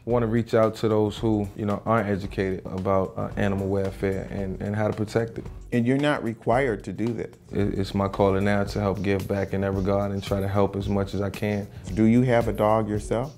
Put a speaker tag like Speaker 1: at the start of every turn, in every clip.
Speaker 1: want to reach out to those who, aren't educated about animal welfare and how to protect it.
Speaker 2: And you're not required to do this.
Speaker 1: It's my calling now to help give back in that regard and try to help as much as I can.
Speaker 2: Do you have a dog yourself?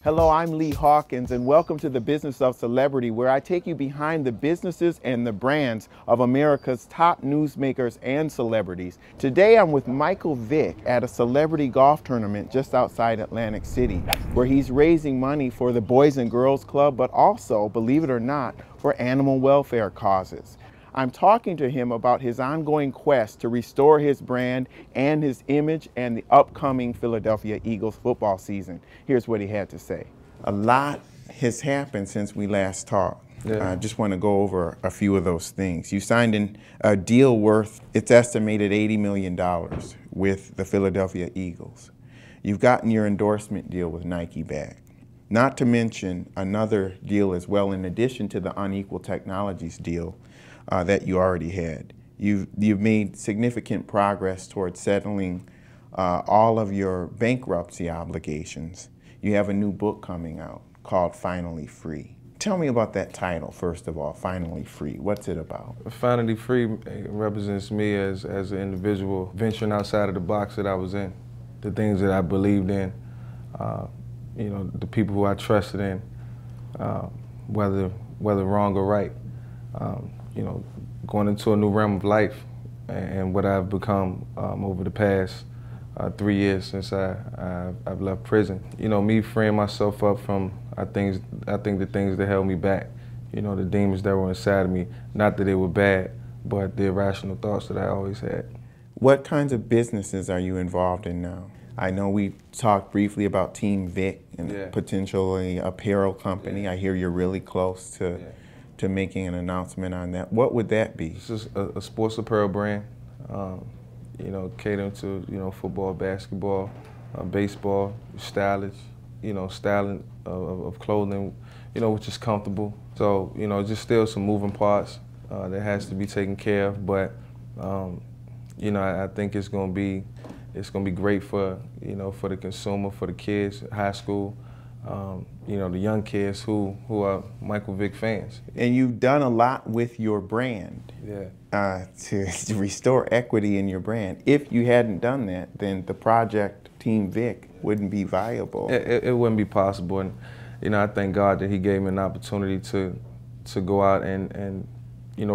Speaker 2: Hello, I'm Lee Hawkins, and welcome to the Business of Celebrity, where I take you behind the businesses and the brands of America's top newsmakers and celebrities. Today, I'm with Michael Vick at a celebrity golf tournament just outside Atlantic City, where he's raising money for the Boys and Girls Club, but also, believe it or not, for animal welfare causes. I'm talking to him about his ongoing quest to restore his brand and his image and the upcoming Philadelphia Eagles football season. Here's what he had to say. A lot has happened since we last talked.
Speaker 1: Yeah.
Speaker 2: I just want to go over a few of those things. You signed a deal worth, it's estimated $80 million with the Philadelphia Eagles. You've gotten your endorsement deal with Nike back. Not to mention another deal as well, in addition to the Unequal Technologies deal that you already had. You've made significant progress towards settling all of your bankruptcy obligations. You have a new book coming out called Finally Free. Tell me about that title, first of all, Finally Free. What's it about?
Speaker 1: Finally Free represents me as an individual venturing outside of the box that I was in, the things that I believed in, the people who I trusted in, whether wrong or right. Going into a new realm of life and what I've become over the past 3 years since I've left prison. Me freeing myself up from I think the things that held me back, the demons that were inside of me. Not that they were bad, but the irrational thoughts that I always had.
Speaker 2: What kinds of businesses are you involved in now? I know we talked briefly about Team Vick and potentially apparel company. Yeah. I hear you're really close to making an announcement on that. What would that be?
Speaker 1: This is a sports apparel brand, catering to, football, basketball, baseball, styling of clothing, which is comfortable. So, just still some moving parts that has to be taken care of, but, I think it's gonna be great for, for the consumer, for the kids, high school, the young kids who are Michael Vick fans.
Speaker 2: And you've done a lot with your brand to restore equity in your brand. If you hadn't done that, then the project Team Vick wouldn't be viable.
Speaker 1: It wouldn't be possible. And, I thank God that he gave me an opportunity to go out and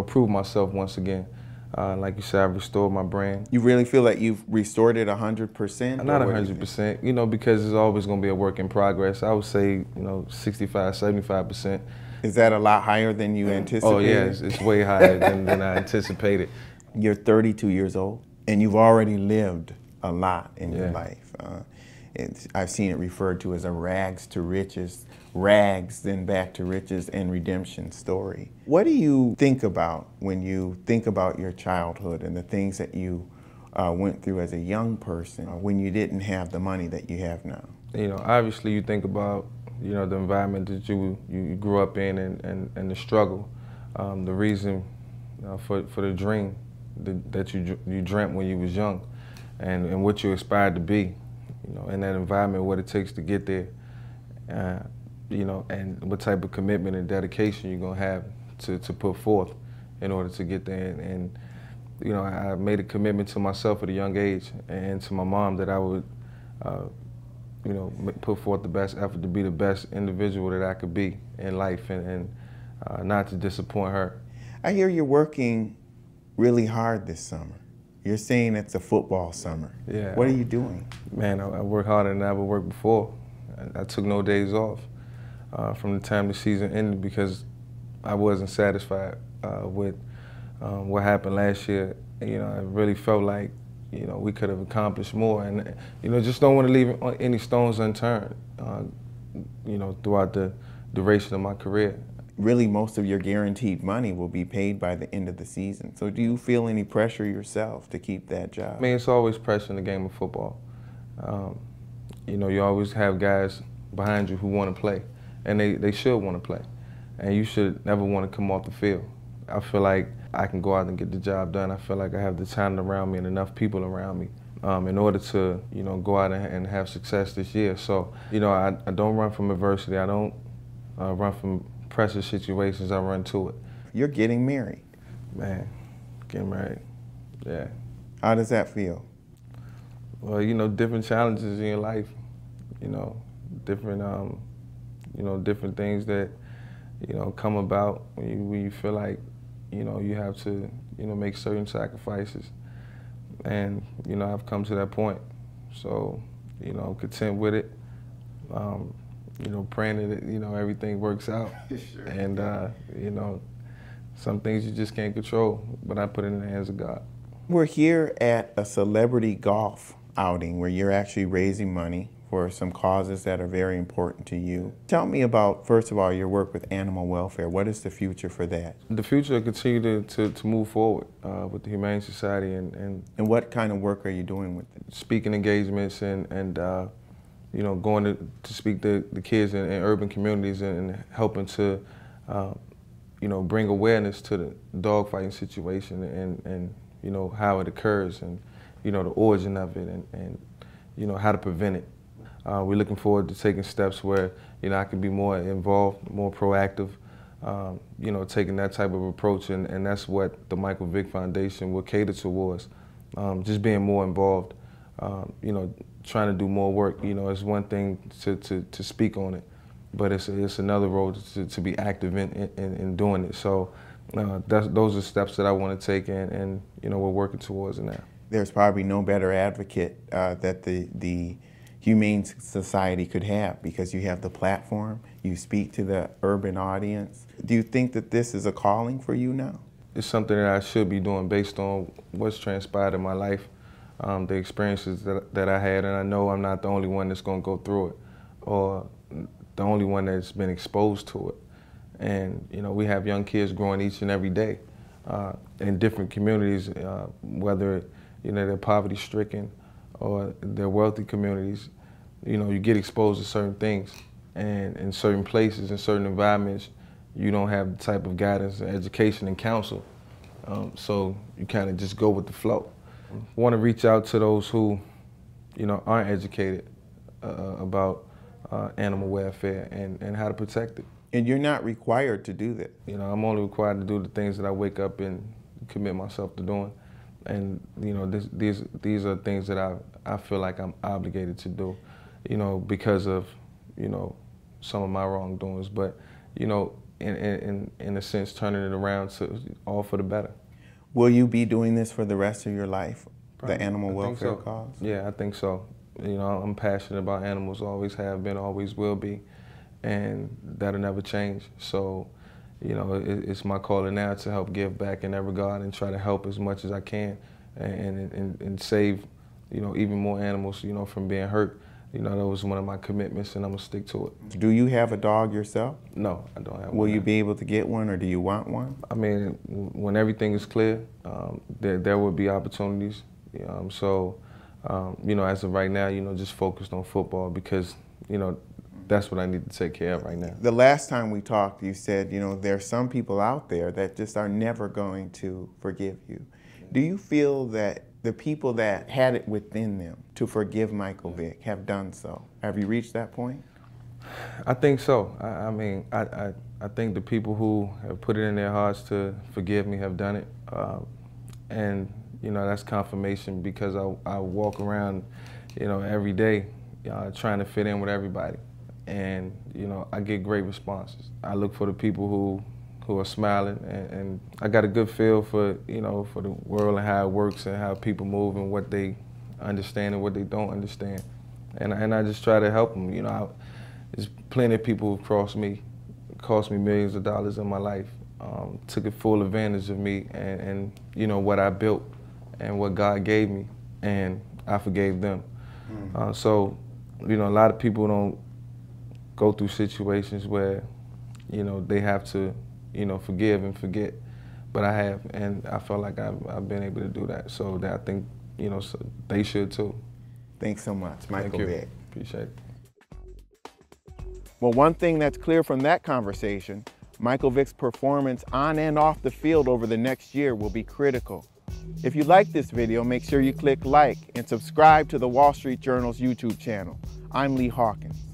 Speaker 1: prove myself once again. Like you said, I've restored my brand.
Speaker 2: You really feel like you've restored it 100%?
Speaker 1: Not 100%, because it's always going to be a work in progress. I would say, 65, 75%.
Speaker 2: Is that a lot higher than you anticipated?
Speaker 1: Oh yeah, it's way higher than I anticipated.
Speaker 2: You're 32 years old, and you've already lived a lot in your life. I've seen it referred to as a rags to riches, rags then back to riches and redemption story. What do you think about when you think about your childhood and the things that you went through as a young person when you didn't have the money that you have now?
Speaker 1: Obviously you think about, the environment that you grew up in and the struggle, the reason for the dream that you dreamt when you was young and what you aspired to be. In that environment, what it takes to get there, and what type of commitment and dedication you're gonna have to put forth in order to get there. And I made a commitment to myself at a young age and to my mom that I would, put forth the best effort to be the best individual that I could be in life and not to disappoint her.
Speaker 2: I hear you're working really hard this summer. You're saying it's a football summer.
Speaker 1: Yeah.
Speaker 2: What are you doing?
Speaker 1: Man, I work harder than I ever worked before. I took no days off from the time the season ended because I wasn't satisfied with what happened last year. I really felt like, we could have accomplished more, and just don't want to leave any stones unturned. Throughout the duration of my career.
Speaker 2: Really, most of your guaranteed money will be paid by the end of the season. So do you feel any pressure yourself to keep that job?
Speaker 1: I mean, it's always pressure in the game of football. You always have guys behind you who want to play, and they should want to play. And you should never want to come off the field. I feel like I can go out and get the job done. I feel like I have the talent around me and enough people around me in order to, go out and have success this year. So, I don't run from adversity. I don't run from pressure situations. I run to it.
Speaker 2: You're getting married.
Speaker 1: Man, getting married, yeah.
Speaker 2: How does that feel?
Speaker 1: Well, different challenges in your life, different, different things that, come about when you feel like, you have to, make certain sacrifices. And, I've come to that point. So, I'm content with it. Praying that, everything works out.
Speaker 2: Sure.
Speaker 1: And, some things you just can't control, but I put it in the hands of God.
Speaker 2: We're here at a celebrity golf outing where you're actually raising money for some causes that are very important to you. Tell me about, first of all, your work with animal welfare. What is the future for that?
Speaker 1: The future will continue to move forward with the Humane Society and
Speaker 2: what kind of work are you doing with it?
Speaker 1: Speaking engagements and going to speak to the kids in urban communities and helping to bring awareness to the dog fighting situation and how it occurs and the origin of it and how to prevent it. We're looking forward to taking steps where I can be more involved, more proactive, taking that type of approach, and that's what the Michael Vick Foundation will cater towards. Just being more involved, trying to do more work. It's one thing to speak on it, but it's another role to be active in doing it. So those are steps that I want to take, and we're working towards it now.
Speaker 2: There's probably no better advocate that the Humane Society could have, because you have the platform, you speak to the urban audience. Do you think that this is a calling for you now?
Speaker 1: It's something that I should be doing based on what's transpired in my life, the experiences that I had, and I know I'm not the only one that's going to go through it, or the only one that's been exposed to it. And we have young kids growing each and every day in different communities, whether they're poverty-stricken or they're wealthy communities. You get exposed to certain things, and in certain places, in certain environments, you don't have the type of guidance, education, and counsel. So you kind of just go with the flow. I want to reach out to those who, aren't educated about animal welfare and how to protect it.
Speaker 2: And you're not required to do that.
Speaker 1: I'm only required to do the things that I wake up and commit myself to doing. And these are things that I feel like I'm obligated to do, because of some of my wrongdoings. But in a sense, turning it around to all for the better.
Speaker 2: Will you be doing this for the rest of your life?
Speaker 1: Probably.
Speaker 2: The animal welfare
Speaker 1: so.
Speaker 2: cause?
Speaker 1: Yeah, I think so. I'm passionate about animals, always have been, always will be, and that'll never change. So, it's my calling now to help give back in that regard and try to help as much as I can and save, even more animals, from being hurt. That was one of my commitments, and I'm gonna stick to it.
Speaker 2: Do you have a dog yourself?
Speaker 1: No, I don't have one.
Speaker 2: Will you be able to get one, or do you want one?
Speaker 1: I mean, when everything is clear, there will be opportunities. So, as of right now, just focused on football because, that's what I need to take care of right now.
Speaker 2: The last time we talked, you said, there are some people out there that just are never going to forgive you. Do you feel that the people that had it within them to forgive Michael Vick have done so? Have you reached that point?
Speaker 1: I think so. I think the people who have put it in their hearts to forgive me have done it. And, that's confirmation because I walk around, every day trying to fit in with everybody. And, I get great responses. I look for the people who are smiling, and I got a good feel for, for the world and how it works and how people move and what they understand and what they don't understand. And I just try to help them. There's plenty of people who've cost me millions of dollars in my life, took full advantage of me and what I built and what God gave me, and I forgave them. So, a lot of people don't go through situations where, they have to, forgive and forget, but I have, and I felt like I've been able to do that. So that I think, so they should too.
Speaker 2: Thanks so much, Michael Vick.
Speaker 1: Appreciate it.
Speaker 2: Well, one thing that's clear from that conversation, Michael Vick's performance on and off the field over the next year will be critical. If you like this video, make sure you click like and subscribe to the Wall Street Journal's YouTube channel. I'm Lee Hawkins.